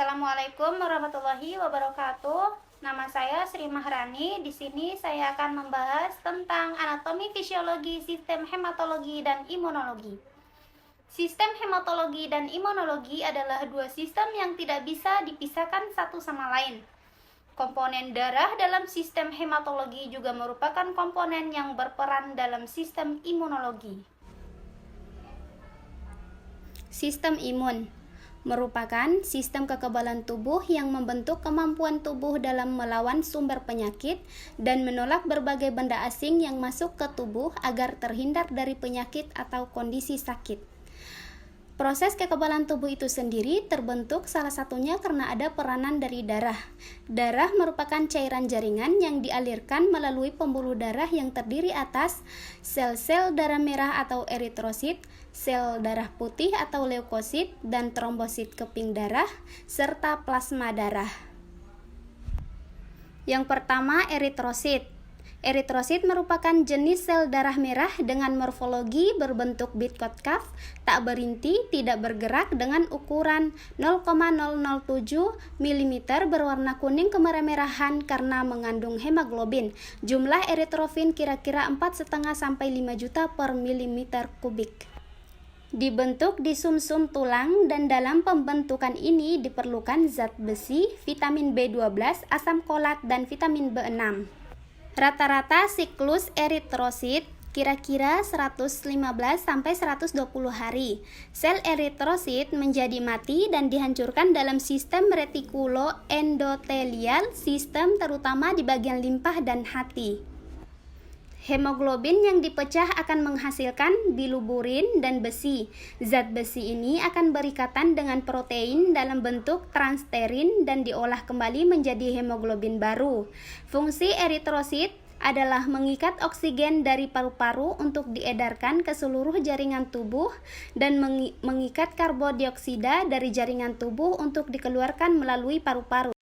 Assalamualaikum warahmatullahi wabarakatuh. Nama saya Sri Mahrani. Di sini saya akan membahas tentang anatomi fisiologi sistem hematologi dan imunologi. Sistem hematologi dan imunologi adalah dua sistem yang tidak bisa dipisahkan satu sama lain. Komponen darah dalam sistem hematologi juga merupakan komponen yang berperan dalam sistem imunologi. Sistem imun merupakan sistem kekebalan tubuh yang membentuk kemampuan tubuh dalam melawan sumber penyakit dan menolak berbagai benda asing yang masuk ke tubuh agar terhindar dari penyakit atau kondisi sakit. Proses kekebalan tubuh itu sendiri terbentuk salah satunya karena ada peranan dari darah. Darah merupakan cairan jaringan yang dialirkan melalui pembuluh darah yang terdiri atas sel-sel darah merah atau eritrosit, sel darah putih atau leukosit, dan trombosit keping darah, serta plasma darah. Yang pertama, eritrosit. Eritrosit merupakan jenis sel darah merah dengan morfologi berbentuk bit kotkaf, tak berinti, tidak bergerak dengan ukuran 0,007 mm berwarna kuning kemerah-merahan karena mengandung hemoglobin. Jumlah eritrofin kira-kira 4,5 sampai 5 juta per milimeter kubik. Dibentuk di sumsum tulang dan dalam pembentukan ini diperlukan zat besi, vitamin B12, asam folat, dan vitamin B6. Rata-rata siklus eritrosit kira-kira 115 sampai 120 hari. Sel eritrosit menjadi mati dan dihancurkan dalam sistem retikuloendotelial sistem terutama di bagian limpa dan hati. Hemoglobin yang dipecah akan menghasilkan biluburin dan besi. Zat besi ini akan berikatan dengan protein dalam bentuk transterin dan diolah kembali menjadi hemoglobin baru. Fungsi eritrosit adalah mengikat oksigen dari paru-paru untuk diedarkan ke seluruh jaringan tubuh dan mengikat karbodioksida dari jaringan tubuh untuk dikeluarkan melalui paru-paru.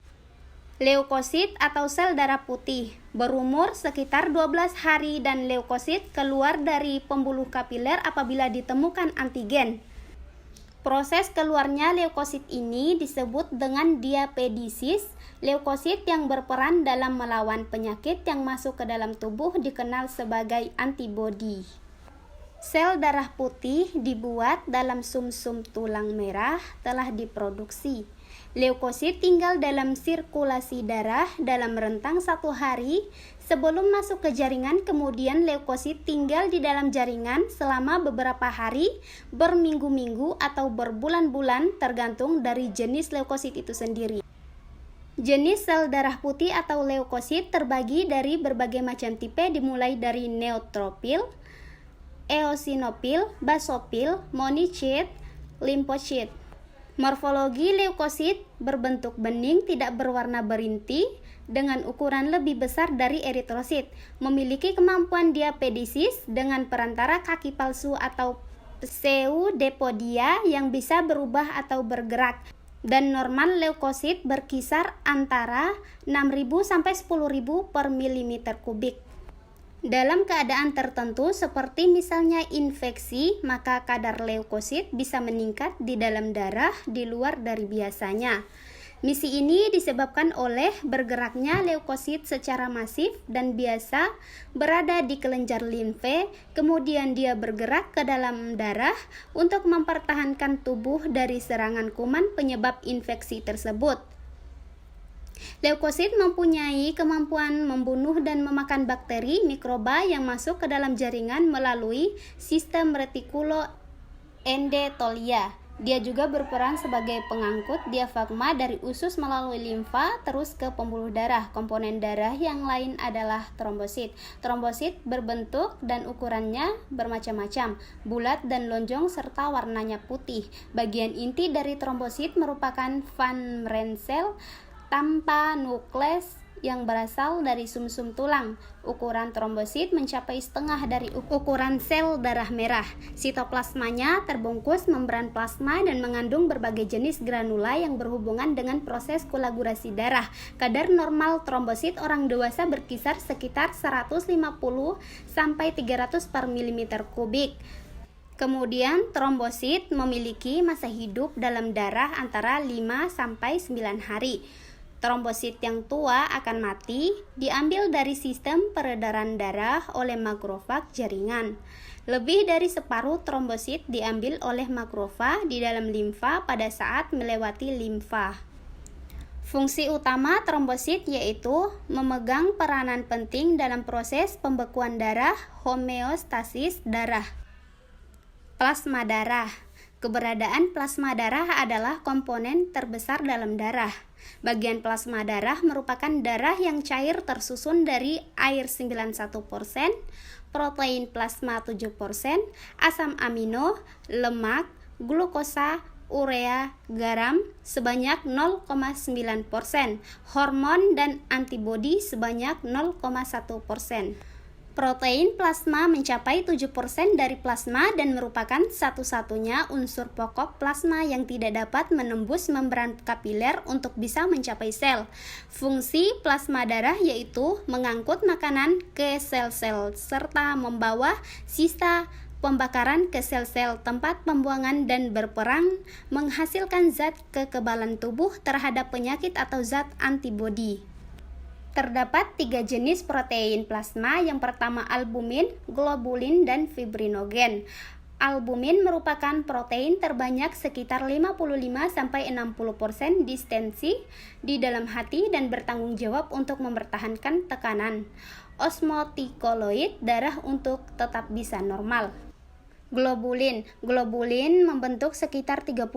Leukosit atau sel darah putih berumur sekitar 12 hari dan leukosit keluar dari pembuluh kapiler apabila ditemukan antigen. Proses keluarnya leukosit ini disebut dengan diapedisis. Leukosit yang berperan dalam melawan penyakit yang masuk ke dalam tubuh dikenal sebagai antibodi. Sel darah putih dibuat dalam sumsum tulang merah telah diproduksi. Leukosit tinggal dalam sirkulasi darah dalam rentang 1 hari sebelum masuk ke jaringan, kemudian leukosit tinggal di dalam jaringan selama beberapa hari, berminggu-minggu, atau berbulan-bulan tergantung dari jenis leukosit itu sendiri. Jenis sel darah putih atau leukosit terbagi dari berbagai macam tipe dimulai dari neutrofil, eosinofil, basofil, monocyte, limfosit. Morfologi leukosit berbentuk bening, tidak berwarna berinti, dengan ukuran lebih besar dari eritrosit, memiliki kemampuan diapedisis dengan perantara kaki palsu atau pseudepodia yang bisa berubah atau bergerak, dan normal leukosit berkisar antara 6.000 sampai 10.000 per milimeter kubik. Dalam keadaan tertentu seperti misalnya infeksi, maka kadar leukosit bisa meningkat di dalam darah di luar dari biasanya. Misi ini disebabkan oleh bergeraknya leukosit secara masif dan biasa berada di kelenjar limfe, kemudian dia bergerak ke dalam darah untuk mempertahankan tubuh dari serangan kuman penyebab infeksi tersebut. Leukosit mempunyai kemampuan membunuh dan memakan bakteri, mikroba yang masuk ke dalam jaringan melalui sistem retikuloendotelia. Dia juga berperan sebagai pengangkut diafragma dari usus melalui limfa terus ke pembuluh darah. Komponen darah yang lain adalah trombosit. Trombosit berbentuk dan ukurannya bermacam-macam, bulat dan lonjong serta warnanya putih. Bagian inti dari trombosit merupakan Van Rensel tanpa nukleus yang berasal dari sumsum tulang. Ukuran trombosit mencapai setengah dari ukuran sel darah merah. Sitoplasmanya terbungkus membran plasma dan mengandung berbagai jenis granula yang berhubungan dengan proses koagulasi darah. Kadar normal trombosit orang dewasa berkisar sekitar 150 sampai 300 per milimeter kubik. Kemudian trombosit memiliki masa hidup dalam darah antara 5 sampai 9 hari. Trombosit yang tua akan mati, diambil dari sistem peredaran darah oleh makrofag jaringan. Lebih dari separuh trombosit diambil oleh makrofag di dalam limfa pada saat melewati limfa. Fungsi utama trombosit yaitu memegang peranan penting dalam proses pembekuan darah, homeostasis darah. Plasma darah. Keberadaan plasma darah adalah komponen terbesar dalam darah. Bagian plasma darah merupakan darah yang cair tersusun dari air 91%, protein plasma 7%, asam amino, lemak, glukosa, urea, garam sebanyak 0,9%, hormon dan antibodi sebanyak 0,1%. Protein plasma mencapai 7% dari plasma dan merupakan satu-satunya unsur pokok plasma yang tidak dapat menembus membran kapiler untuk bisa mencapai sel. Fungsi plasma darah yaitu mengangkut makanan ke sel-sel serta membawa sisa pembakaran ke sel-sel tempat pembuangan dan berperang menghasilkan zat kekebalan tubuh terhadap penyakit atau zat antibodi. Terdapat 3 jenis protein plasma, yang pertama albumin, globulin, dan fibrinogen. Albumin merupakan protein terbanyak sekitar 55-60% distensi di dalam hati dan bertanggung jawab untuk mempertahankan tekanan osmotikoloid darah untuk tetap bisa normal. Globulin membentuk sekitar 30%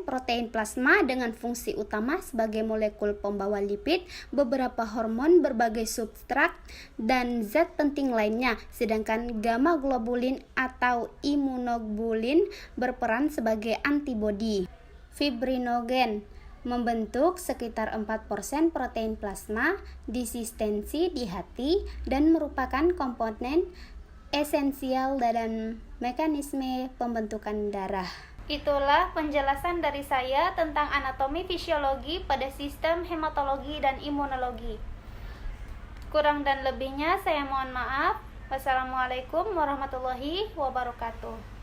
protein plasma dengan fungsi utama sebagai molekul pembawa lipid, beberapa hormon, berbagai substrat, dan zat penting lainnya, sedangkan gamma globulin atau imunoglobulin berperan sebagai antibodi. Fibrinogen membentuk sekitar 4% protein plasma disistensi di hati dan merupakan komponen esensial dalam mekanisme pembentukan darah. Itulah penjelasan dari saya tentang anatomi fisiologi pada sistem hematologi dan imunologi. Kurang dan lebihnya saya mohon maaf. Wassalamualaikum warahmatullahi wabarakatuh.